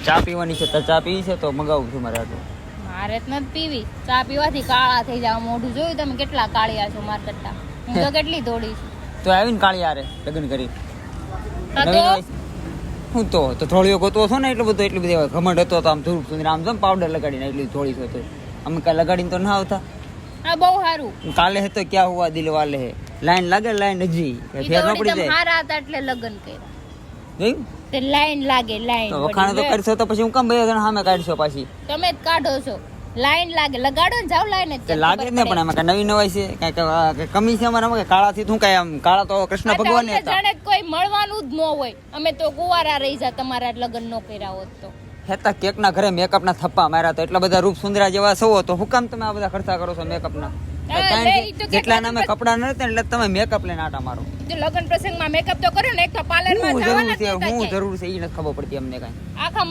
ચા પીવાની છે તો ચા પીવી છે તો મગાવું છું મારે આટલું. મારે જ નથી પીવી. ચા પીવાથી કાળા થઈ જાવ. મોઢું જોયું તમે કેટલા કાળિયા છો માર કરતા. હું તો કેટલી દોડી છું. તો આવીને કાળી હારે લગ્ન કરી હા તો હું તો થોડીઓ ગોતવો છો ને એટલું બધી ઘમંડ હતો તો આમ ધૂપ સુધી આમ જેમ પાવડર લગાડીને એટલી થોડી હતો અમે કાંઈ લગાડીને તો ના આવતા. હા બહુ સારું. કાલે હે તો ક્યાં હુઆ દિલ વાલે હે લાઈન લાગે લાઈન હજી ઈ ફેર તો ન વળી પડી તમે જાય હારા હતા એટલે લગ્ન કર્યા. જોયું તે લાઈન લાગે લાઈન. તો વખાણ તો કરશો તો પછી હું કામ બે જણા સામે કાઢશો પાછી તમે જ કાઢો છો. લાઈન લાગે લગાડો ને જાવ લાઈન જ. તે લાગે જ ને પણ આમાં કાંઈ નવી નવાઈ છે કાંઈક કમી છે અમારામાં કે કાળાથી શું કાંઈ આમ કાળા તો કૃષ્ણ ભગવાન હતા. જાણે કોઈ મળવાનું જ ન હોય. અમે તો કુંવારા રહી જા તમારા લગ્ન ન કર્યા હોત તો. હેતા કેક ના ઘરે મેકઅપ ના થપ્પા માર્યા તો એટલા બધા રૂપ સુંદરા જેવા સૌ તો હું કામ તમે આ બધા ખર્ચા કરો છો મેકઅપ ના જેટલા નામે કપડા ન હતા એટલે તમે મેકઅપ લઈને આટા મારો. જો લગ્ન પ્રસંગમાં મેકઅપ તો કર્યો ને એક તો પાર્લર માં હું જવાના જરૂર છે જ નહોતા હું ક્યાંય. જરૂર છે એ નથી ખબર પડતી અમને કાંઈ. આખા